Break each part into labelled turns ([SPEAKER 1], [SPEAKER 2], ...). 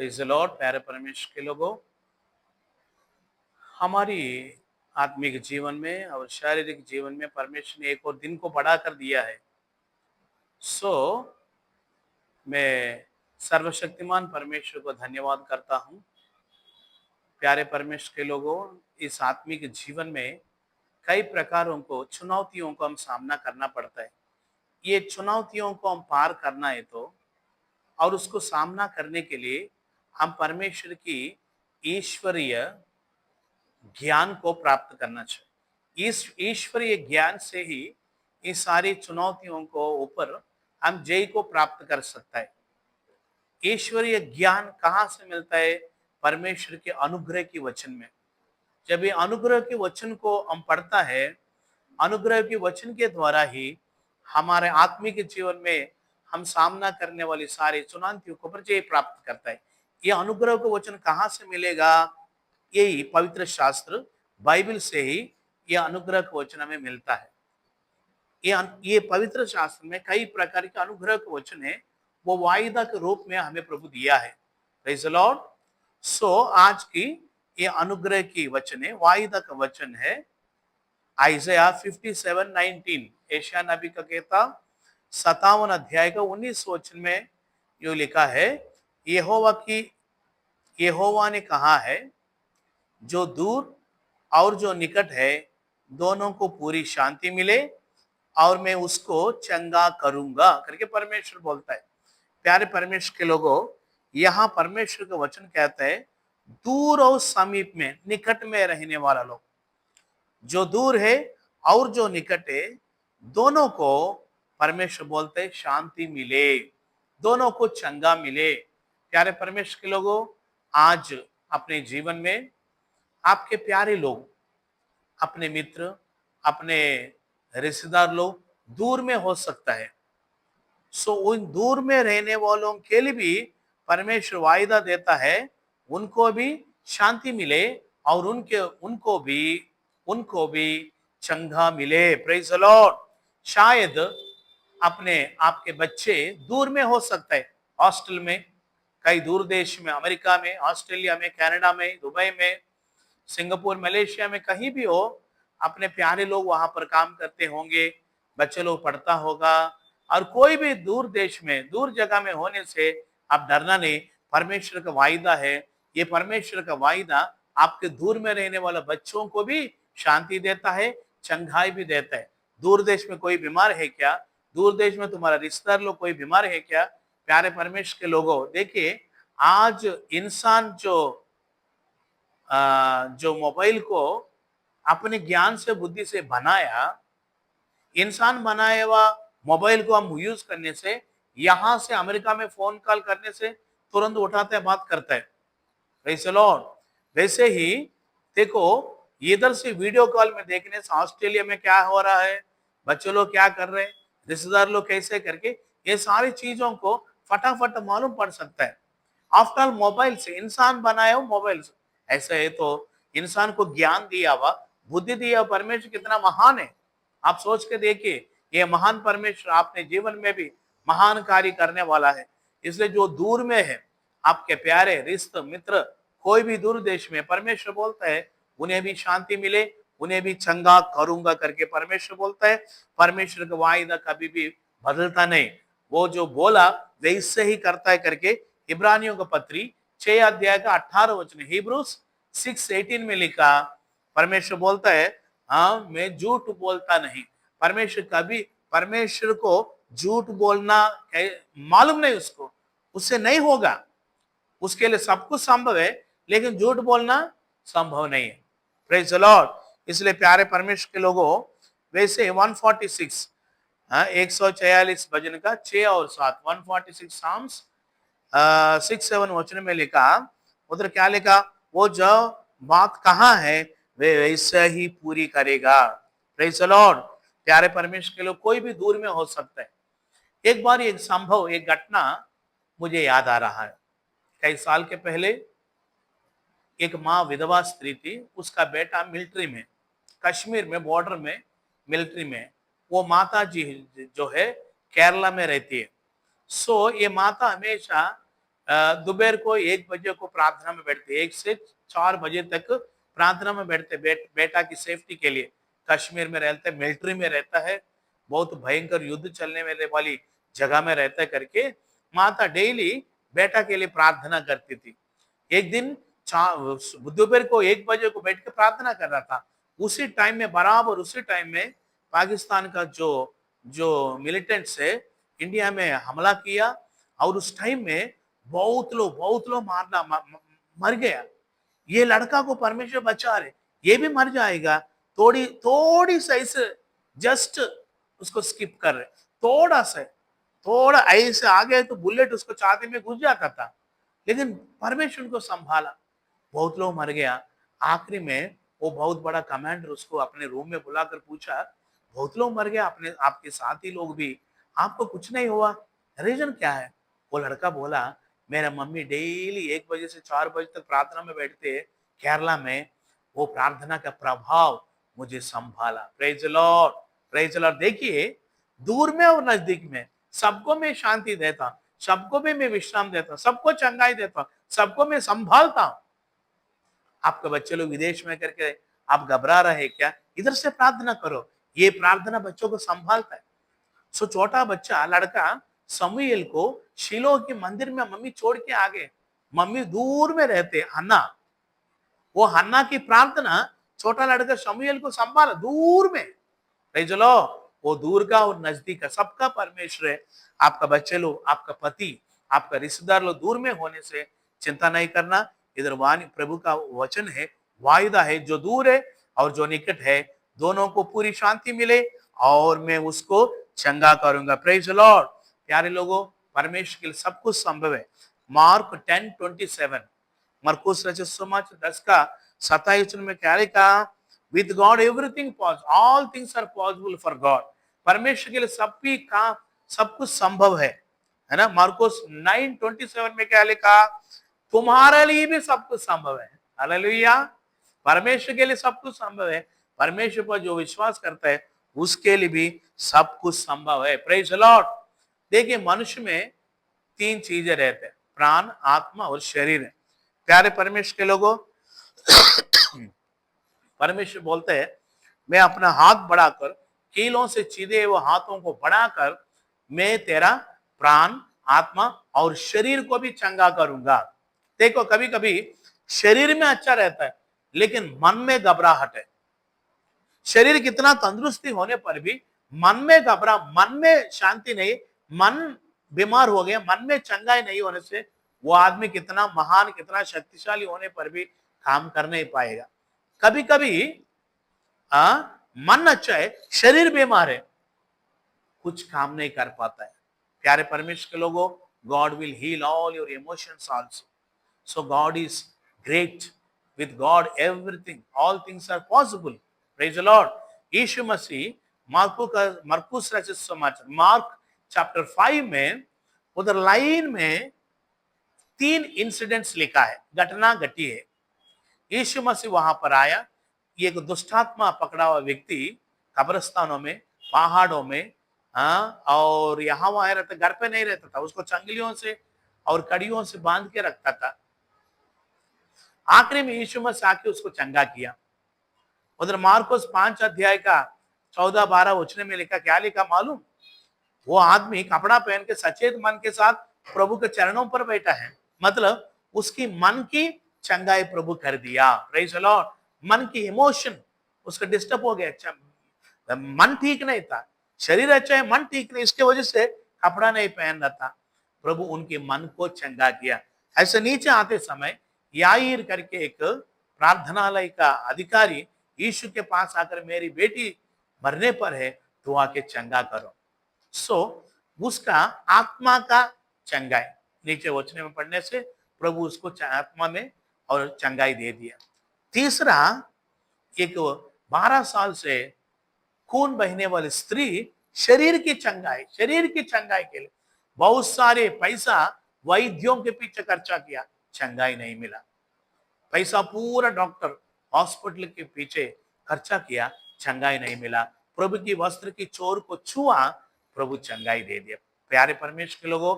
[SPEAKER 1] Praise the Lord. प्यारे परमेश्वर के लोगों, हमारी आत्मिक जीवन में और शारीरिक जीवन में परमेश्वर ने एक और दिन को बढ़ा कर दिया है। सो मैं सर्वशक्तिमान परमेश्वर को धन्यवाद करता हूँ। प्यारे परमेश्वर के लोगों, इस आत्मिक जीवन में कई प्रकारों को चुनौतियों को हम सामना करना पड़ता है। ये चुनौतियों को हम पार करना है तो और उसको सामना करने के लिए हम परमेश्वर की ईश्वरीय ज्ञान को प्राप्त करना चाहिए। इस ईश्वरीय ज्ञान से ही इस सारी चुनौतियों को ऊपर हम जय को प्राप्त कर सकता है। ईश्वरीय ज्ञान कहाँ से मिलता है? परमेश्वर के अनुग्रह की वचन में। जब ये अनुग्रह के वचन को हम पढ़ता है, अनुग्रह के वचन के द्वारा ही हमारे आत्मिक जीवन में हम सामना करने वाली सारी चुनौतियों को विजय प्राप्त करता है। ये अनुग्रह का वचन कहाँ से मिलेगा? यही पवित्र शास्त्र बाइबल से ही ये अनुग्रह का वचन हमें मिलता है। ये पवित्र शास्त्र में कई प्रकार के अनुग्रह के वचन है, वो वायदा के रूप में हमें प्रभु दिया है। Praise the Lord. सो आज की ये अनुग्रह की वचन है, वायदा का वचन है आइज़ाया 57:19। एशिया नबी का कहता 57 अध्याय का 19 वचन में यो लिखा है, यहोवा ने कहा है, जो दूर और जो निकट है दोनों को पूरी शांति मिले और मैं उसको चंगा करूंगा करके परमेश्वर बोलता है। प्यारे परमेश्वर के लोगों, यहाँ परमेश्वर का वचन कहता है दूर और समीप में, निकट में रहने वाला लोग, जो दूर है और जो निकट है, दोनों को परमेश्वर बोलते हैं शांति मिले, दोनों को चंगा मिले। प्यारे परमेश्वर के लोगों, आज अपने जीवन में आपके प्यारे लोग, अपने मित्र, अपने रिश्तेदार लोग दूर में हो सकता है। सो उन दूर में रहने वालों के लिए भी परमेश्वर वायदा देता है, उनको भी शांति मिले और उनको भी चंगा मिले। Praise the Lord. शायद अपने आपके बच्चे दूर में हो सकता है, हॉस्टल में, कई दूर देश में, अमेरिका में, ऑस्ट्रेलिया में, कनाडा में, दुबई में, सिंगापुर, मलेशिया में, कहीं भी हो, अपने प्यारे लोग वहां पर काम करते होंगे, बच्चे लोग पढ़ता होगा। और कोई भी दूर देश में, दूर जगह में होने से आप डरना नहीं, परमेश्वर का वायदा है। ये परमेश्वर का वायदा आपके दूर में रहने वाले बच्चों को भी शांति देता है, चंगाई भी देता है। दूर देश में कोई बीमार है क्या? दूर देश में तुम्हारा रिश्तेदार लोग कोई बीमार है क्या? प्यारे परमेश्वर के लोगों, देखिए, आज इंसान जो मोबाइल को अपने ज्ञान से, बुद्धि से बनाया, इंसान बनाया हुआ मोबाइल को हम यूज करने से, यहां से अमेरिका में फोन कॉल करने से तुरंत उठाता है, बात करता है। Praise the Lord. वैसे ही देखो, इधर से वीडियो कॉल में देखने से ऑस्ट्रेलिया में क्या हो रहा है, बच्चे लोग क्या कर रहे हैं, रिश्तेदार लोग कैसे करके, ये सारी चीजों को फटाफट मालूम पड़ सकता है। आफ्टर ऑल मोबाइल से, इंसान बनाया हो मोबाइल से। ऐसा है तो इंसान को ज्ञान दिया हुआ, बुद्धि दिया हुआ परमेश्वर कितना महान है। आप सोच के देखिए, ये महान परमेश्वर आपने जीवन में भी महान कार्य करने वाला है। इसलिए जो दूर में है, आपके प्यारे रिश्ते मित्र, कोई भी दूर देश में, परमेश्वर बोलता है उन्हें भी शांति मिले, उन्हें भी चंगा करूंगा करके परमेश्वर बोलता है। परमेश्वर का वायदा कभी भी बदलता नहीं, वो जो बोला वैसे ही करता है करके इब्रानियों का पत्री 6 अध्याय का 18 वचन, हिब्रूस 6:18 में लिखा, परमेश्वर बोलता है, हाँ, मैं झूठ बोलता नहीं। परमेश्वर को झूठ बोलना मालूम नहीं, उससे नहीं होगा। उसके लिए सब कुछ संभव है, लेकिन झूठ बोलना संभव नहीं है। Praise the Lord. इसलिए प्यारे परमेश्वर के लोगों, वैसे 146, 146 भजन का 6 और 7, 146 साम्स 6-7 वचन में लिखा, उधर क्या लिखा, वो जो बात कहाँ है वे वैसे ही पूरी करेगा। Praise the Lord. प्यारे परमेश्वर के लोग, कोई भी दूर में हो सकता है। एक बार एक संभव, एक घटना मुझे याद आ रहा है। कई साल के पहले एक माँ विधवा स्त्री थी, उसका बेटा मिलिट्री में, कश्मीर में, बॉर्डर में, मिलिट्री में। वो माता जी जो है केरला में रहती है। सो ये माता हमेशा दोपहर को 1 बजे को प्रार्थना में बैठते, 1 से 4 बजे तक प्रार्थना में बैठते, बेटा की सेफ्टी के लिए। कश्मीर में रहते, मिलिट्री में रहता है, बहुत भयंकर युद्ध चलने वाली जगह में रहता है करके माता डेली बेटा के लिए प्रार्थना करती थी। एक दिन दोपहर को 1 बजे को बैठ के प्रार्थना कर रहा था। उसी टाइम में, बराबर उसी टाइम में पाकिस्तान का जो जो मिलिटेंट्स है इंडिया में हमला किया, और उस टाइम में बहुत लोग मर गया। ये लड़का को परमेश्वर बचा रहे, ये भी मर जाएगा। थोड़ी थोड़ी सा से जस्ट उसको स्किप कर रहे, थोड़ा ऐसे आ गए तो बुलेट उसको छाती में घुस जाता था, लेकिन परमेश्वर को संभाला। बहुत लोग मर गया। आखिरी में वो बहुत बड़ा कमांडर उसको अपने रूम में बुलाकर पूछा, बहुत लोग मर गया, अपने आपके साथी लोग भी, आपको कुछ नहीं हुआ, रीजन क्या है? वो लड़का बोला, मेरा मम्मी डेली 1 बजे से 4 बजे तक प्रार्थना में बैठते हैं केरला में, वो प्रार्थना का प्रभाव मुझे संभाला। Praise the Lord, praise the Lord. देखिए, दूर में और नजदीक में सबको मैं शांति देता, सबको भी मैं विश्राम देता, सबको चंगाई देता, सबको मैं संभालता हूं। आपके बच्चे लोग विदेश में करके आप घबरा रहे क्या? इधर से प्रार्थना करो, ये प्रार्थना बच्चों को संभालता है। सो छोटा बच्चा लड़का समूएल को शीलो के मंदिर में मम्मी छोड़ के आ गए। मम्मी दूर में रहते, हन्ना, वो हन्ना की प्रार्थना छोटा लड़का समूएल को संभाला दूर में। चलो, वो दूर का और नजदीक का सबका परमेश्वर है। आपका बच्चे लोग, आपका पति, आपका रिश्तेदार लोग दूर में होने से चिंता नहीं करना। इधर वाणी प्रभु का वचन है, वायदा है, जो दूर है और जो निकट है दोनों को पूरी शांति मिले और मैं उसको चंगा करूंगा। Praise the Lord. प्यारे लोगों, परमेश्वर के लिए सब कुछ संभव है। मार्क 10:27, मरकुस रचित सुसमाचार 10:27 में क्या लिखा? With God everything possible, all things are possible for God. परमेश्वर के लिए सब कुछ संभव है ना? मार्कुस 9:27 में क्या लिखा? तुम्हारे लिए भी सब कुछ संभव है। हालेलुया। परमेश्वर के लिए सब कुछ संभव है। परमेश्वर पर जो विश्वास करता है उसके लिए भी सब कुछ संभव है। Praise the Lord. देखिए, मनुष्य में 3 चीजें रहते हैं, प्राण, आत्मा और शरीर। प्यारे परमेश्वर के लोगों, परमेश्वर बोलते हैं, मैं अपना हाथ बढ़ाकर, कीलों से चिदे हुए हाथों को बढ़ाकर मैं तेरा प्राण, आत्मा और शरीर को भी चंगा करूंगा। देखो, कभी कभी शरीर में अच्छा रहता है लेकिन मन में घबराहट है। शरीर कितना तंदुरुस्ती होने पर भी मन में शांति नहीं, मन बीमार हो गया, मन में चंगाई नहीं होने से वो आदमी कितना महान, कितना शक्तिशाली होने पर भी काम कर नहीं पाएगा। कभी कभी मन अच्छा है, शरीर बीमार है, कुछ काम नहीं कर पाता है। प्यारे परमेश्वर के लोगों, God will heal all your emotions also. So God is great, with God everything, all things are possible. Praise the Lord. Yeshu Masih Markus रचित सुसमाचार मार्क चैप्टर 5 में उधर लाइन में 3 इंसिडेंट्स लिखा है, घटना घटी है। यीशु मसीह वहां पर आया, ये एक दुष्टात्मा पकड़ा हुआ व्यक्ति कब्रिस्तानों में, पहाड़ों में, और यहाँ वहां रहता, घर पे नहीं रहता था, उसको चंगलियों से और कड़ियों से बांध के रखता था। आखिरी में यीशु मसीह आके उसको चंगा किया। उधर मार्कोस 5 अध्याय का 14-12 वचन में लिखा, क्या लिखा मालूम? वो आदमी कपड़ा पहन के सचेत मन के साथ प्रभु के चरणों पर बैठा है, मतलब उसकी मन की चंगाई प्रभु कर दिया। Praise the Lord. मन की इमोशन उसका डिस्टर्ब हो गया, मन ठीक नहीं था, शरीर अच्छा है, मन ठीक नहीं, इसके वजह से कपड़ा नहीं पहन रहा था। प्रभु उनके मन को चंगा किया। ऐसे नीचे आते समय याईर करके एक प्रार्थनालय का अधिकारी यीशु के पास आकर, मेरी बेटी मरने पर है, तो आके चंगा करो। सो उसका आत्मा का चंगाई, नीचे वचने में पढ़ने से प्रभु उसको आत्मा में और चंगाई दे दिया। तीसरा, एक 12 साल से खून बहने वाली स्त्री, शरीर की चंगाई के लिए बहुत सारे पैसा वैद्यों के पीछे खर्चा किया, चंगाई नहीं मिला। पैसा पूरा डॉक्टर, हॉस्पिटल के पीछे खर्चा किया, चंगाई नहीं मिला। प्रभु की वस्त्र की चोर को छुआ, प्रभु चंगाई दे दिया। प्यारे परमेश्वर के लोगों,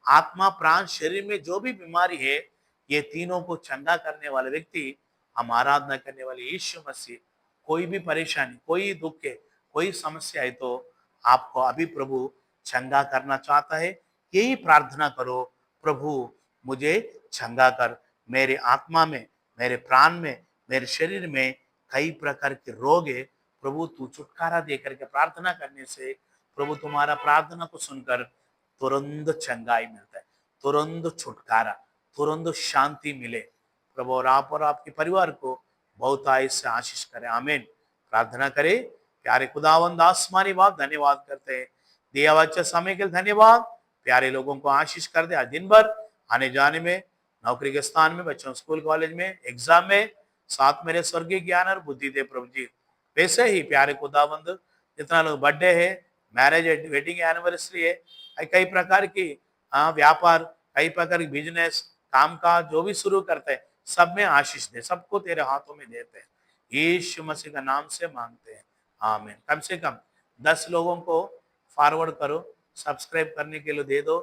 [SPEAKER 1] आत्मा, प्राण, शरीर में जो भी बीमारी है, ये तीनों को चंगा करने वाले व्यक्ति हम आराधना करने वाले यीशु मसीह। कोई भी परेशानी, कोई दुख है, कोई समस्या है तो आपको अभी प्रभु चंगा करना चाहता है। यही प्रार्थना करो, प्रभु मुझे चंगा कर। मेरे आत्मा में, मेरे प्राण में, मेरे शरीर में कई प्रकार के रोग है, प्रभु तू छुटकारा दे करके प्रार्थना करने से प्रभु तुम्हारा प्रार्थना को सुनकर तुरंत चंगाई मिलता है, तुरंत छुटकारा, तुरंत शांति मिले। प्रभु और आप और आपके परिवार को बहुत आय से आशीष करें, आमीन। प्रार्थना करें। प्यारे खुदावंद आसमानी बाप, धन्यवाद करते हैं दिया हुआ अच्छा समय के लिए, धन्यवाद। प्यारे लोगों को आशीष कर दे। आज दिन भर आने जाने में, नौकरी के स्थान में, बच्चों स्कूल कॉलेज में, एग्जाम में, साथ मेरे स्वर्गीय ज्ञान और बुद्धि दे प्रभु जी। वैसे ही प्यारे खुदावंद, जितना लोग बर्थडे है, मैरिज, वेडिंग एनिवर्सरी है, कई प्रकार की व्यापार, कई प्रकार की बिजनेस, काम काज जो भी शुरू करते हैं, सब में आशीष दे, सबको तेरे हाथों में देते हैं, यीशु मसीह का नाम से मांगते हैं, आमीन। कम से कम 10 लोगों को फॉरवर्ड करो, सब्सक्राइब करने के लिए दे दो।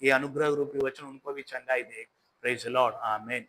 [SPEAKER 1] ये अनुग्रह रूपी वचन उनको भी चंगाई दे। प्रेज द लॉर्ड, आमीन।